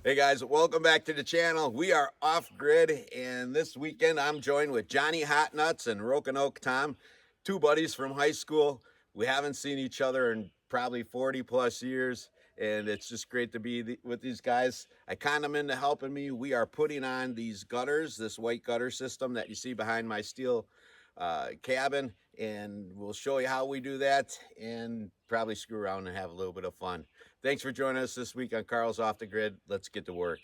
Hey guys, welcome back to the channel. We are off grid, and this weekend I'm joined with Johnny Hot Nuts and Roanoke Tom, two buddies from high school. We haven't seen each other in probably 40 plus years, and it's just great to be with these guys. I kind them into helping me. We are putting on these gutters, this white gutter system that you see behind my steel cabin, and we'll show you how we do that and probably screw around and have a little bit of fun. Thanks for joining us this week on Carl's Off the Grid. Let's get to work.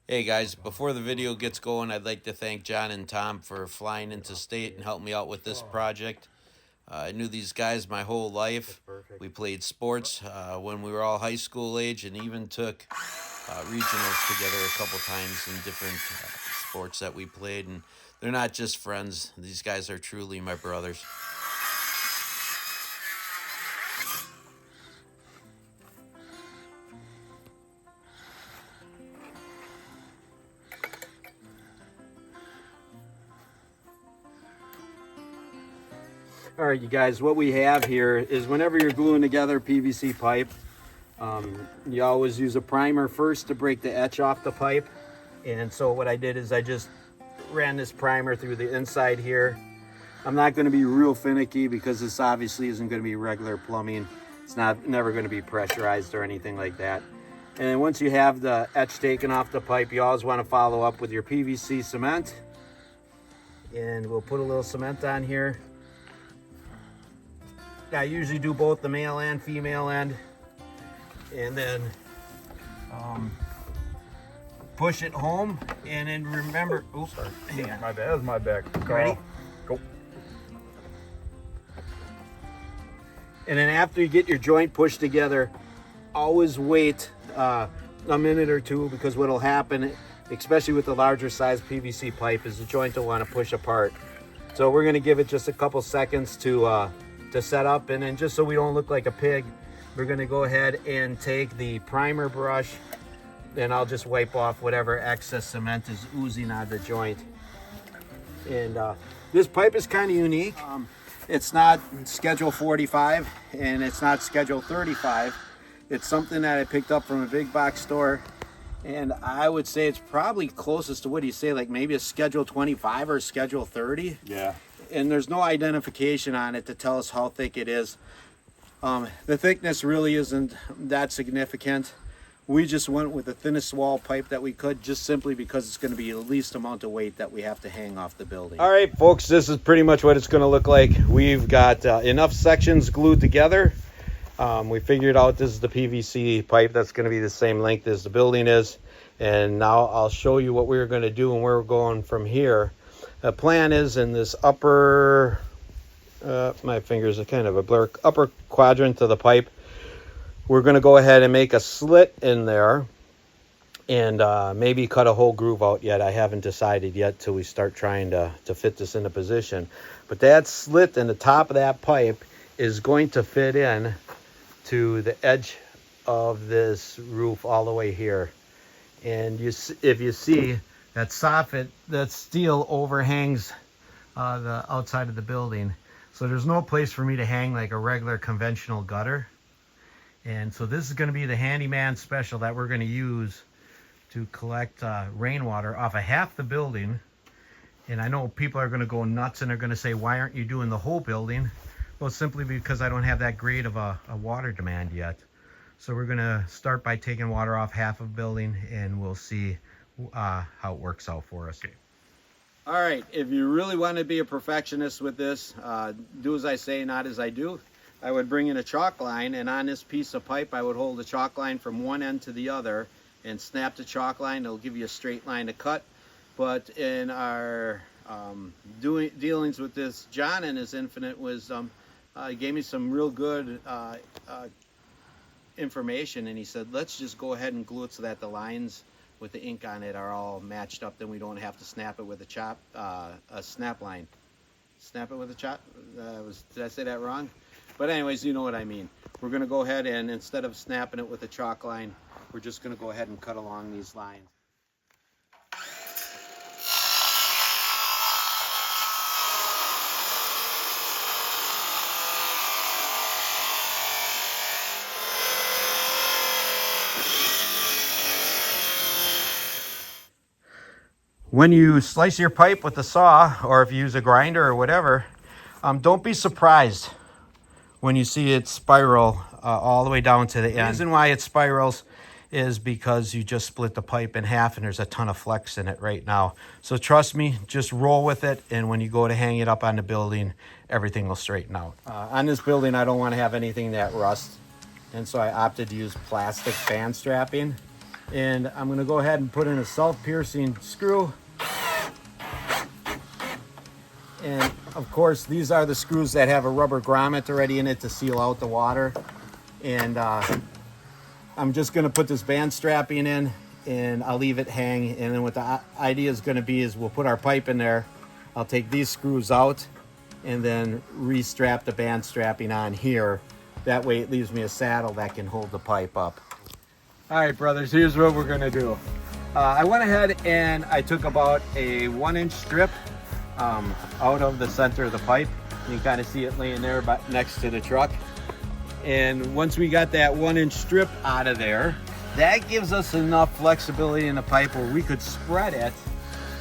Hey guys, before the video gets going, I'd like to thank John and Tom for flying into state and helping me out with this project. I knew these guys my whole life. We played sports when we were all high school age, and even took regionals together a couple times in different sports that we played. And they're not just friends. These guys are truly my brothers. All right, you guys, what we have here is whenever you're gluing together PVC pipe, you always use a primer first to break the etch off the pipe. And so what I did is I just ran this primer through the inside here. I'm not going to be real finicky because this obviously isn't going to be regular plumbing. It's never going to be pressurized or anything like that. And then once you have the etch taken off the pipe, you always want to follow up with your PVC cement. And we'll put a little cement on here. I usually do both the male and female end, and then push it home, and then remember, oops, sorry. My bad, that was my back. Ready? Go. And then after you get your joint pushed together, always wait a minute or two, because what'll happen, especially with the larger size PVC pipe, is the joint will want to push apart. So we're going to give it just a couple seconds to set up, and then just so we don't look like a pig, we're going to go ahead and take the primer brush, and I'll just wipe off whatever excess cement is oozing out of the joint. And this pipe is kind of unique. It's not schedule 45 and it's not schedule 35. It's something that I picked up from a big box store, and I would say it's probably closest to, what do you say, like maybe a schedule 25 or schedule 30. Yeah. And there's no identification on it to tell us how thick it is. The thickness really isn't that significant. We just went with the thinnest wall pipe that we could, just simply because it's going to be the least amount of weight that we have to hang off the building. All right, folks, this is pretty much what it's going to look like. We've got enough sections glued together. We figured out this is the PVC pipe that's going to be the same length as the building is. And now I'll show you what we're going to do and where we're going from here. The plan is in this upper, my fingers are kind of a blur, upper quadrant of the pipe, we're going to go ahead and make a slit in there, and maybe cut a whole groove out yet. I haven't decided yet till we start trying to fit this into position. But that slit in the top of that pipe is going to fit in to the edge of this roof all the way here. And if you see, that soffit, that steel overhangs the outside of the building. So there's no place for me to hang like a regular conventional gutter. And so this is going to be the handyman special that we're going to use to collect rainwater off of half the building. And I know people are going to go nuts and they're going to say, why aren't you doing the whole building? Well, simply because I don't have that great of a water demand yet. So we're going to start by taking water off half of the building, and we'll see how it works out for us. All right, if you really want to be a perfectionist with this, do as I say, not as I do. I would bring in a chalk line, and on this piece of pipe I would hold the chalk line from one end to the other and snap the chalk line. It'll give you a straight line to cut. But in our dealings with this, John and his infinite wisdom gave me some real good information, and he said, let's just go ahead and glue it so that the lines with the ink on it are all matched up, then we don't have to snap it with a snap line. Snap it with a chop? Did I say that wrong? But anyways, you know what I mean. We're going to go ahead and, instead of snapping it with a chalk line, we're just going to go ahead and cut along these lines. when you slice your pipe with a saw, or if you use a grinder or whatever, don't be surprised when you see it spiral all the way down to the end. The reason why it spirals is because you just split the pipe in half and there's a ton of flex in it right now. So trust me, just roll with it, and when you go to hang it up on the building, everything will straighten out. On this building, I don't want to have anything that rusts, and so I opted to use plastic band strapping. And I'm going to go ahead and put in a self-piercing screw. And of course, these are the screws that have a rubber grommet already in it to seal out the water. And I'm just going to put this band strapping in, and I'll leave it hang. And then what the idea is going to be is we'll put our pipe in there. I'll take these screws out and then restrap the band strapping on here. That way it leaves me a saddle that can hold the pipe up. All right, brothers, here's what we're going to do. I went ahead and I took about a 1-inch strip out of the center of the pipe. You can kind of see it laying there next to the truck. And once we got that 1-inch strip out of there, that gives us enough flexibility in the pipe where we could spread it.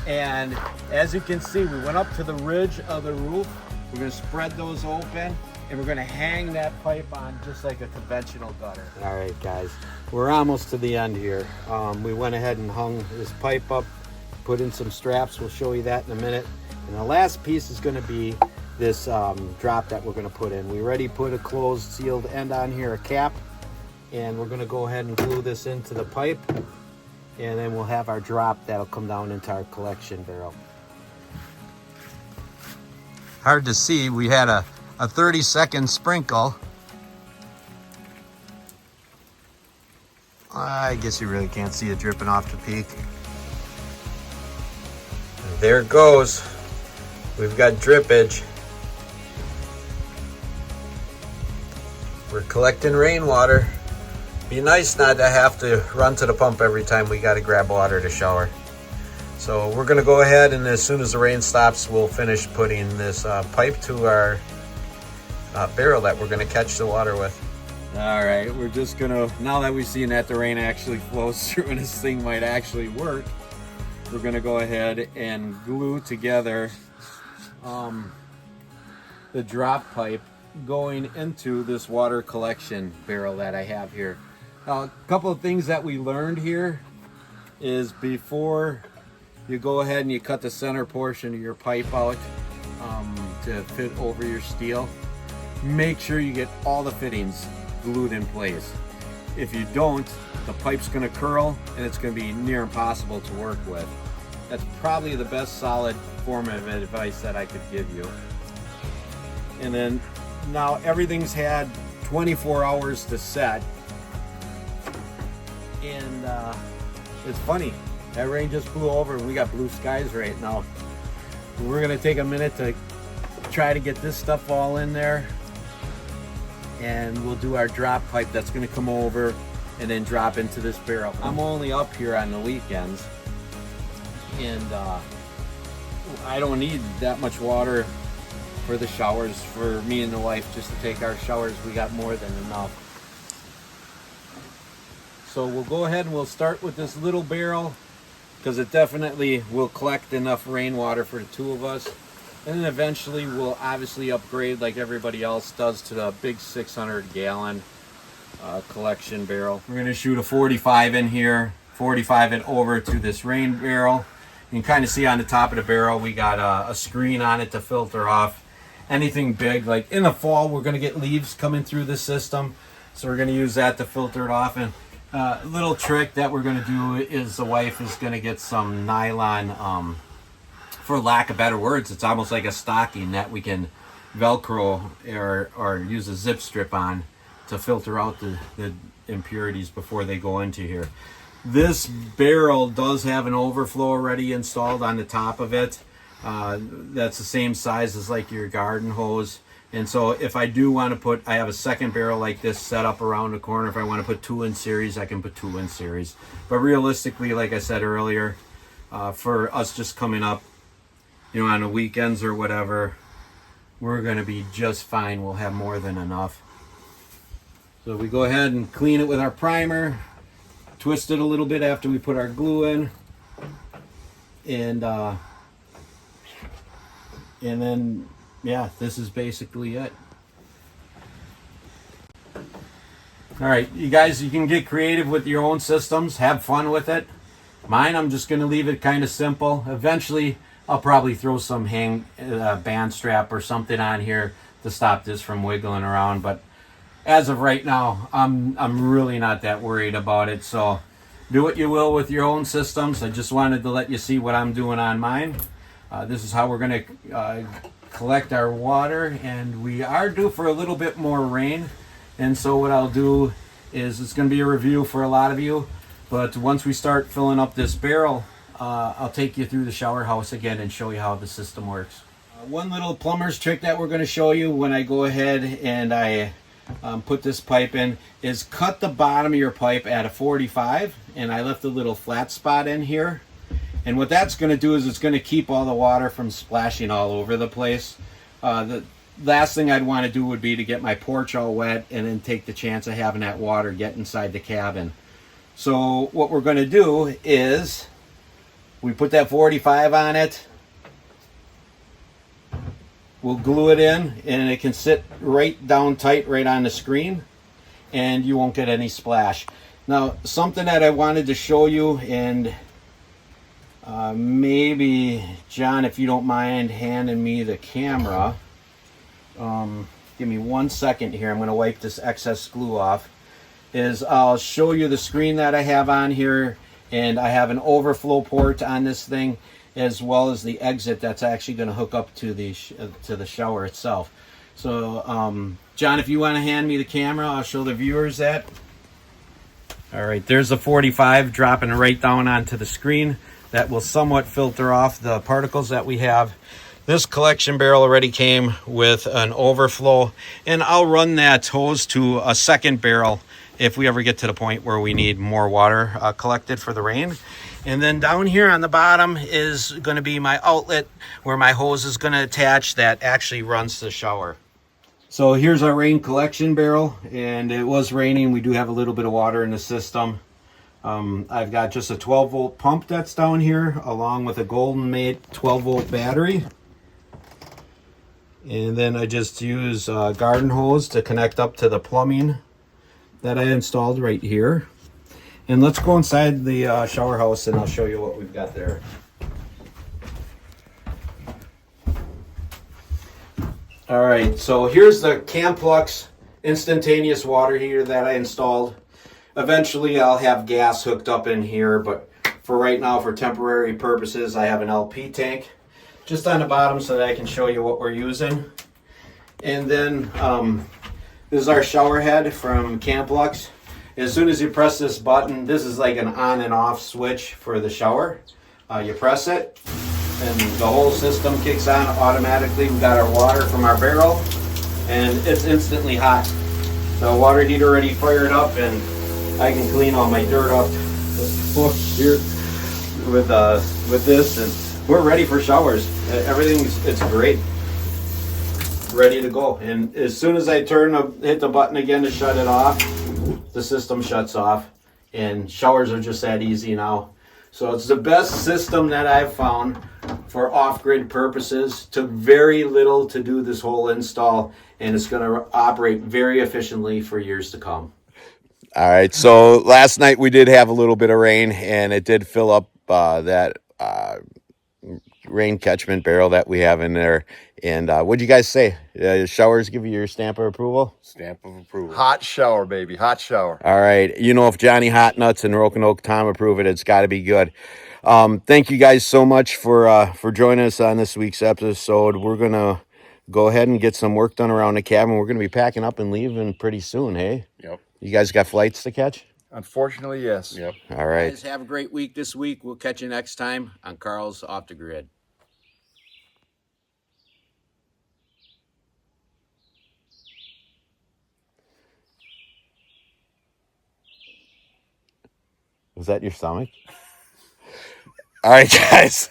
And as you can see, we went up to the ridge of the roof. We're going to spread those open, and we're going to hang that pipe on just like a conventional gutter. All right, guys, we're almost to the end here. We went ahead and hung this pipe up, put in some straps. We'll show you that in a minute. And the last piece is going to be this drop that we're going to put in. We already put a closed sealed end on here, a cap, and we're going to go ahead and glue this into the pipe, and then we'll have our drop that'll come down into our collection barrel. Hard to see, we had a 30-second sprinkle. I guess you really can't see it dripping off the peak. And there it goes. We've got drippage. We're collecting rainwater. Be nice not to have to run to the pump every time we got to grab water to shower. So we're going to go ahead, and as soon as the rain stops, we'll finish putting this pipe to our barrel that we're going to catch the water with. All right, we're just going to, now that we've seen that the rain actually flows through and this thing might actually work, we're going to go ahead and glue together the drop pipe going into this water collection barrel that I have here. A couple of things that we learned here is before you go ahead and you cut the center portion of your pipe out to fit over your steel, make sure you get all the fittings glued in place. If you don't, the pipe's going to curl and it's going to be near impossible to work with. That's probably the best solid form of advice that I could give you. And then now everything's had 24 hours to set, and it's funny, that rain just blew over and we got blue skies right now. We're gonna take a minute to try to get this stuff all in there, and we'll do our drop pipe that's gonna come over and then drop into this barrel. I'm only up here on the weekends, and I don't need that much water for the showers. For me and the wife, just to take our showers, we got more than enough. So we'll go ahead and we'll start with this little barrel, because it definitely will collect enough rainwater for the two of us. And then eventually we'll obviously upgrade like everybody else does to the big 600-gallon collection barrel. We're going to shoot a 45 in here, 45 it over to this rain barrel. You can kind of see on the top of the barrel we got a screen on it to filter off anything big. Like in the fall, we're going to get leaves coming through the system, so we're going to use that to filter it off. And a little trick that we're going to do is the wife is going to get some nylon, for lack of better words, it's almost like a stocking that we can Velcro or use a zip strip on to filter out the impurities before they go into here. This barrel does have an overflow already installed on the top of it. That's the same size as like your garden hose. And so if I do want to put, I have a second barrel like this set up around the corner. If I want to put 2 in series, I can put 2 in series. But realistically, like I said earlier, for us just coming up, you know, on the weekends or whatever, we're going to be just fine. We'll have more than enough. So we go ahead and clean it with our primer, twist it a little bit after we put our glue in. and then yeah, this is basically it. All right, you guys, you can get creative with your own systems, have fun with it. Mine, I'm just going to leave it kind of simple. Eventually, I'll probably throw some band strap or something on here to stop this from wiggling around. But as of right now, I'm really not that worried about it. So do what you will with your own systems. I just wanted to let you see what I'm doing on mine. This is how we're going to collect our water, and we are due for a little bit more rain. And so what I'll do is, it's going to be a review for a lot of you, but once we start filling up this barrel, I'll take you through the shower house again and show you how the system works. One little plumber's trick that we're going to show you when I go ahead and I put this pipe in is cut the bottom of your pipe at a 45, and I left a little flat spot in here. And what that's going to do is it's going to keep all the water from splashing all over the place. The last thing I'd want to do would be to get my porch all wet and then take the chance of having that water get inside the cabin. So what we're going to do is we put that 45 on it. We'll glue it in, and it can sit right down tight right on the screen, and you won't get any splash. Now, something that I wanted to show you, and maybe John, if you don't mind handing me the camera. Give me 1 second here. I'm going to wipe this excess glue off. I'll show you the screen that I have on here, and I have an overflow port on this thing, as well as the exit that's actually going to hook up to the shower itself. So, John, if you want to hand me the camera, I'll show the viewers that. All right, there's the 45 dropping right down onto the screen. That will somewhat filter off the particles that we have. This collection barrel already came with an overflow, and I'll run that hose to a second barrel if we ever get to the point where we need more water collected for the rain. And then down here on the bottom is going to be my outlet where my hose is going to attach that actually runs to the shower. So here's our rain collection barrel, and it was raining. We do have a little bit of water in the system. I've got just a 12 volt pump that's down here, along with a Golden Mate 12 volt battery. And then I just use a garden hose to connect up to the plumbing that I installed right here. And let's go inside the shower house, and I'll show you what we've got there. All right, so here's the Camplux instantaneous water heater that I installed. Eventually I'll have gas hooked up in here, but for right now, for temporary purposes, I have an LP tank just on the bottom so that I can show you what we're using. And then this is our shower head from Camplux. As soon as you press this button, this is like an on and off switch for the shower. You press it, and the whole system kicks on automatically. We got our water from our barrel, and it's instantly hot. The water heater already fired up, and I can clean all my dirt up here with this, and we're ready for showers. It's great, ready to go. And as soon as I hit the button again to shut it off, the system shuts off, and showers are just that easy now. So it's the best system that I've found for off-grid purposes. Took very little to do this whole install, and it's going to operate very efficiently for years to come. All right, so last night we did have a little bit of rain, and it did fill up that rain catchment barrel that we have in there. And what'd you guys say? Showers give you your stamp of approval? Stamp of approval. Hot shower, baby. Hot shower. All right. You know, if Johnny Hot Nuts and Roanoke Tom approve it, it's got to be good. Thank you guys so much for joining us on this week's episode. We're going to go ahead and get some work done around the cabin. We're going to be packing up and leaving pretty soon, hey? Yep. You guys got flights to catch? Unfortunately, yes. Yep. All right. Guys, have a great week this week. We'll catch you next time on Carl's Off the Grid. Was that your stomach? All right, guys.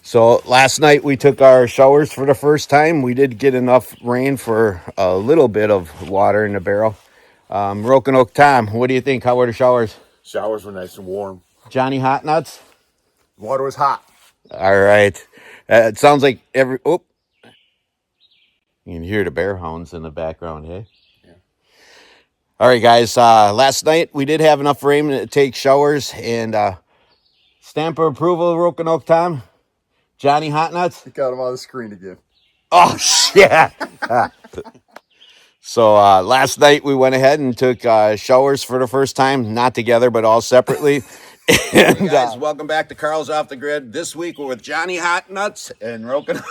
So last night we took our showers for the first time. We did get enough rain for a little bit of water in the barrel. Roanoke Tom, what do you think? How were the showers? Showers were nice and warm. Johnny Hot Nuts? Water was hot. All right. It sounds like you can hear the bear hounds in the background, hey? Yeah. All right, guys. Last night we did have enough rain to take showers and stamp of approval, Roanoke Tom. Johnny Hot Nuts. He got him on the screen again. Oh, shit. So last night we went ahead and took showers for the first time, not together, but all separately. And, hey guys, welcome back to Carl's Off the Grid. This week we're with Johnny Hot Nuts and Roken.